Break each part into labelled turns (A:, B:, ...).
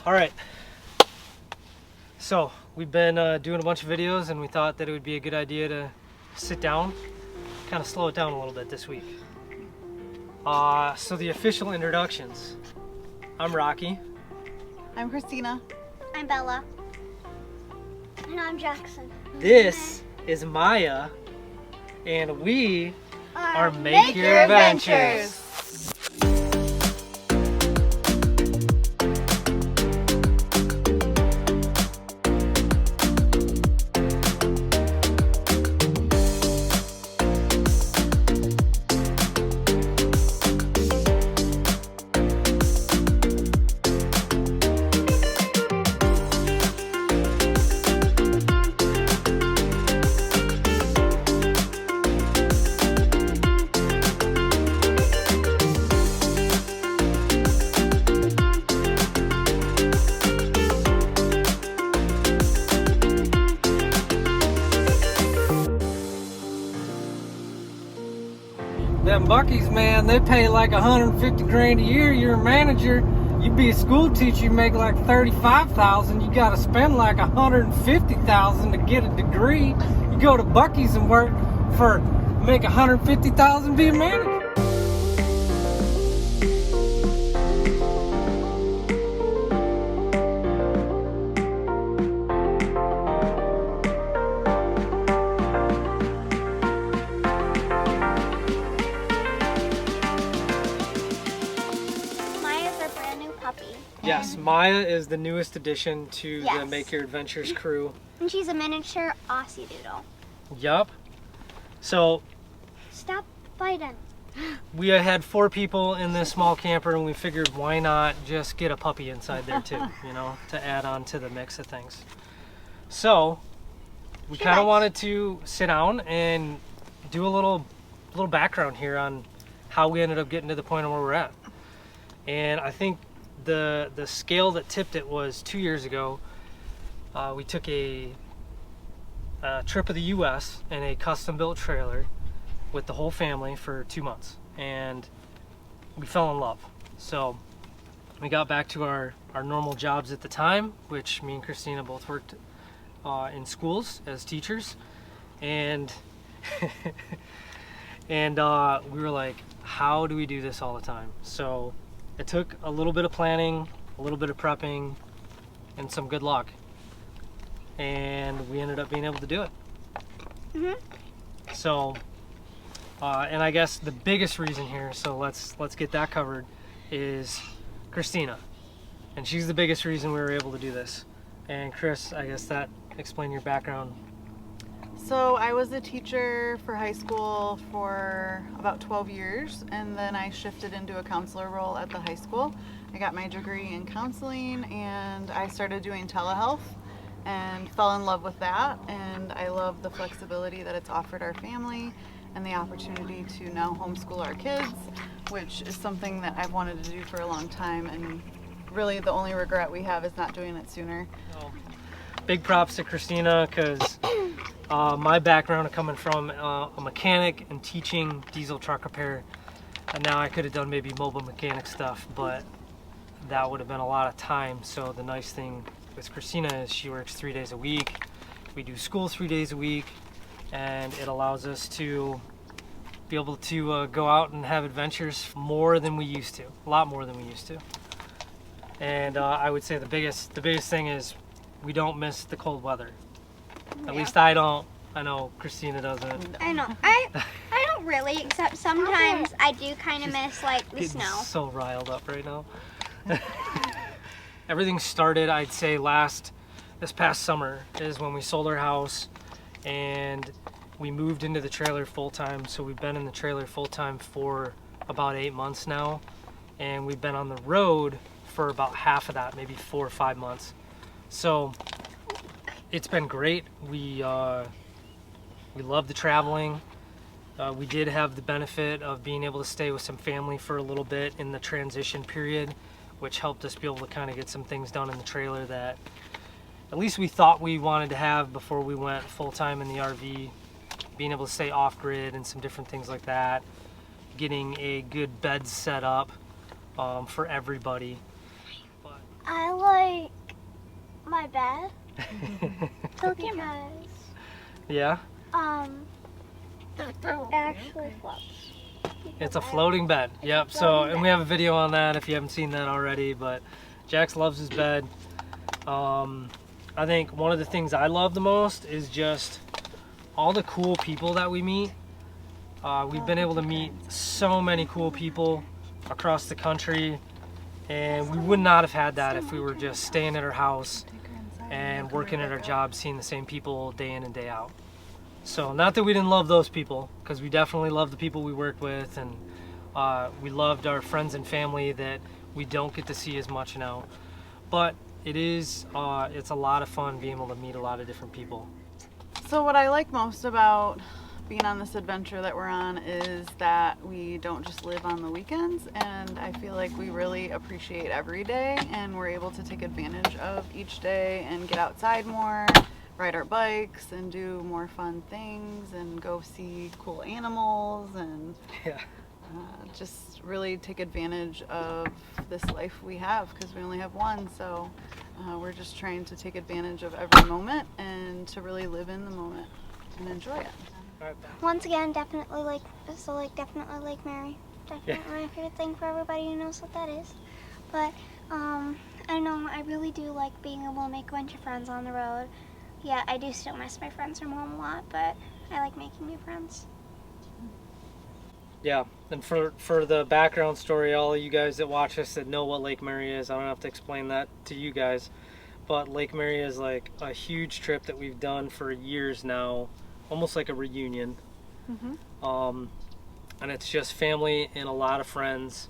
A: All right. So we've been doing a bunch of videos, and we thought that it would be a good idea to sit down, kind of slow it down a little bit this week. So the official introductions. I'm Rocky.
B: I'm Christina.
C: I'm Bella. And I'm Jackson.
A: This is Maya, and we are Make Your
B: Adventures.
A: Them Buc-ee's, man, they pay like 150 grand a year. You're a manager. You be a school teacher, you make like 35,000. You got to spend like 150,000 to get a degree. You go to Buc-ee's and work for make 150,000, be a manager. Yes, Maya is the newest addition to the Make Your Adventures crew.
C: And she's a miniature Aussie Doodle.
A: Yup. So,
C: Stop fighting.
A: we had 4 people in this small camper, and we figured why not just get a puppy inside there too, you know, to add on to the mix of things. So, we kind of wanted to sit down and do a little background here on how we ended up getting to the point where we're at. And I think the scale that tipped it was 2 years ago. We took a trip of the U.S. in a custom-built trailer with the whole family for 2 months, and we fell in love. So we got back to our normal jobs at the time, which me and Christina both worked in schools as teachers, and and we were like, how do we do this all the time? So it took a little bit of planning, a little bit of prepping, and some good luck. And we ended up being able to do it.
C: Mm-hmm.
A: So, and I guess the biggest reason here, so let's get that covered, is Christina. And she's the biggest reason we were able to do this. And Chris, I guess that explain your background.
B: So I was a teacher for high school for about 12 years, and then I shifted into a counselor role at the high school. I got my degree in counseling, and I started doing telehealth and fell in love with that. And I love the flexibility that it's offered our family and the opportunity to now homeschool our kids, which is something that I've wanted to do for a long time, and really the only regret we have is not doing it sooner.
A: Big props to Christina, because my background coming from a mechanic and teaching diesel truck repair, and now I could have done maybe mobile mechanic stuff, but that would have been a lot of time. So the nice thing with Christina is she works 3 days a week. We do school 3 days a week, and it allows us to be able to go out and have adventures more than we used to, a lot more than we used to. And I would say the biggest thing is we don't miss the cold weather. At least I don't. I know Christina doesn't.
C: I know. I don't really, except sometimes I do kind of miss like the
A: Getting
C: snow.
A: so riled up right now. Everything started, I'd say, this past summer is when we sold our house and we moved into the trailer full time. So we've been in the trailer full time for about 8 months now, and we've been on the road for about half of that, maybe 4 or 5 months. So it's been great. We love the traveling. We did have the benefit of being able to stay with some family for a little bit in the transition period, which helped us be able to kind of get some things done in the trailer that at least we thought we wanted to have before we went full-time in the RV, being able to stay off-grid and some different things like that, getting a good bed set up for everybody. But
C: I like my bed because
A: Yeah,
C: it actually floats.
A: it's a floating bed. Yep. So, and we have a video on that if you haven't seen that already. But Jax loves his bed. I think one of the things I love the most is just all the cool people that we meet. We've been able to meet so many cool people across the country, and we would not have had that if we were just staying at our house and working at our job, seeing the same people day in and day out. So not that we didn't love those people, because we definitely love the people we work with, and we loved our friends and family that we don't get to see as much now. But it's a lot of fun being able to meet a lot of different people.
B: So what I like most about being on this adventure that we're on is that we don't just live on the weekends, and I feel like we really appreciate every day, and we're able to take advantage of each day and get outside more, ride our bikes and do more fun things and go see cool animals and
A: Yeah.
B: just really take advantage of this life we have, because we only have one. So we're just trying to take advantage of every moment and to really live in the moment and enjoy it.
C: Once again, definitely Lake Mary. Definitely my favorite thing for everybody who knows what that is. But I know I really do like being able to make a bunch of friends on the road. Yeah, I do still miss my friends from home a lot, but I like making new friends.
A: Yeah, and for the background story, all of you guys that watch us that know what Lake Mary is, I don't have to explain that to you guys. But Lake Mary is like a huge trip that we've done for years now, almost like a reunion. And it's just family and a lot of friends,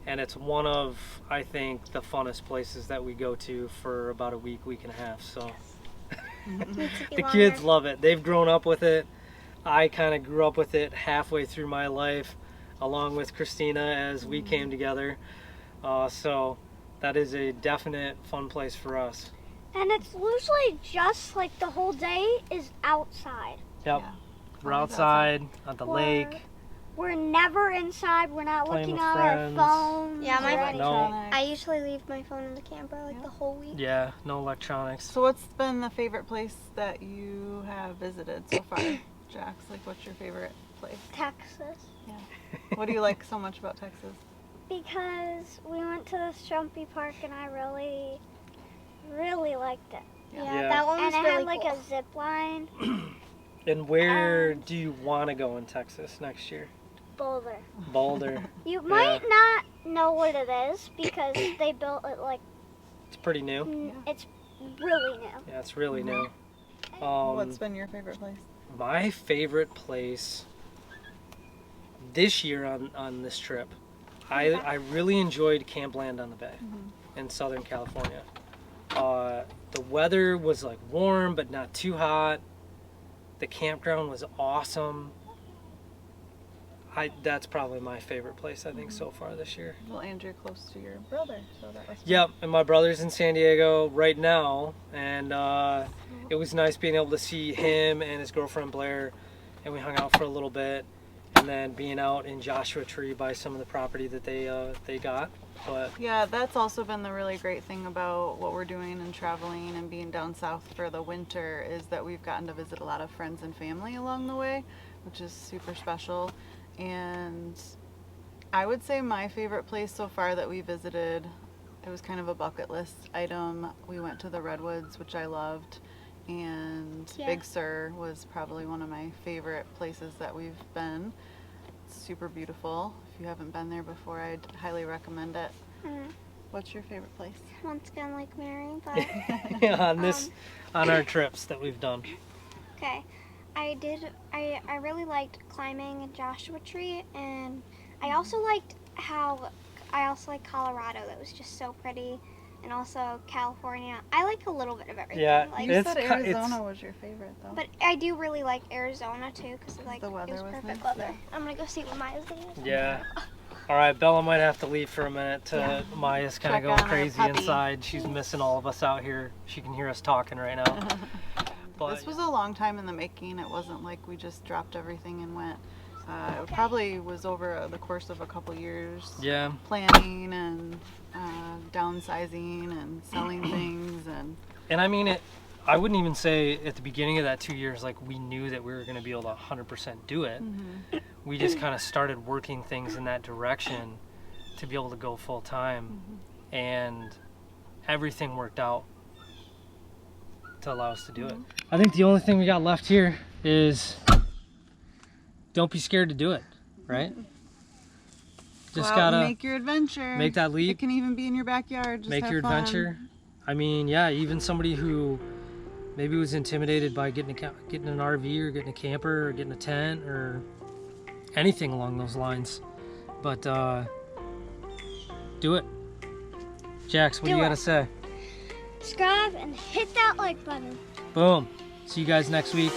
A: and it's one of, I think, the funnest places that we go to for about a week and a half. So the kids love it. They've grown up with it. I kind of grew up with it halfway through my life, along with Christina as we came together. So that is a definite fun place for us.
C: And it's usually just like the whole day is outside.
A: Yep.
B: Yeah.
A: We're outside at the lake.
C: We're never inside. We're not
A: Playing
C: looking
A: with
C: at
A: friends.
C: our phones. Yeah,
B: No electronics.
C: I usually leave my phone in the camper like the whole week.
A: Yeah, no electronics.
B: So what's been the favorite place that you have visited so far, Jax? Like, what's your favorite place?
C: Texas.
B: What do you like so much about Texas?
C: Because we went to the Strumpy Park and I really, really liked it.
A: Yeah.
C: That one was and it had like a zip line.
A: And where do you want to go in Texas next year?
C: Boulder.
A: Boulder.
C: You might not know what it is because they built it like
A: It's pretty new.
C: it's really new.
A: Yeah, it's really new.
B: What's been your favorite place?
A: My favorite place this year on this trip, I really enjoyed Camp Land on the Bay in Southern California. The weather was like warm but not too hot. The campground was awesome. That's probably my favorite place, I think, so far this year.
B: Well, and you're close to your brother, so that was fun.
A: Yep, and my brother's in San Diego right now, and it was nice being able to see him and his girlfriend Blair, and we hung out for a little bit, and then being out in Joshua Tree by some of the property that they got. But
B: Yeah, that's also been the really great thing about what we're doing and traveling and being down south for the winter is that we've gotten to visit a lot of friends and family along the way, which is super special. And I would say my favorite place so far that we visited, it was kind of a bucket list item. We went to the Redwoods, which I loved, and Big Sur was probably one of my favorite places that we've been. It's super beautiful. If you haven't been there before, I'd highly recommend it. What's your favorite place?
C: Once again, Lake Mary, but
A: yeah, on our trips that we've done.
C: okay. I really liked climbing in Joshua Tree, and I also liked Colorado. That was just so pretty, and also California. I like a little bit of everything.
A: Yeah,
C: like,
B: You said Arizona was your favorite, though.
C: but I do really like Arizona too, because like
B: the weather
C: it was
B: was
C: perfect
B: nice,
C: weather. I'm gonna go see what Maya's doing.
A: Yeah. All right, Bella might have to leave for a minute. Maya's kind of
B: Check
A: going
B: on her
A: crazy
B: puppy.
A: inside. She's missing all of us out here. She can hear us talking right now. But
B: This was a long time in the making. It wasn't like we just dropped everything and went. It probably was over the course of a couple years.
A: yeah,
B: Planning and downsizing and selling things
A: And I mean I wouldn't even say at the beginning of that 2 years like we knew that we were going to be able to 100% do it. We just kind of started working things in that direction to be able to go full time, and everything worked out to allow us to do it. I think the only thing we got left here is don't be scared to do it, right? Just gotta
B: make your adventure.
A: make that leap.
B: It can even be in your backyard. Just
A: Make
B: have
A: your
B: fun.
A: adventure. I mean, yeah, even somebody who maybe was intimidated by getting an RV or getting a camper or getting a tent or anything along those lines, but do it. Jax, what do you gotta say?
C: Subscribe and hit that like button.
A: Boom. See you guys next week.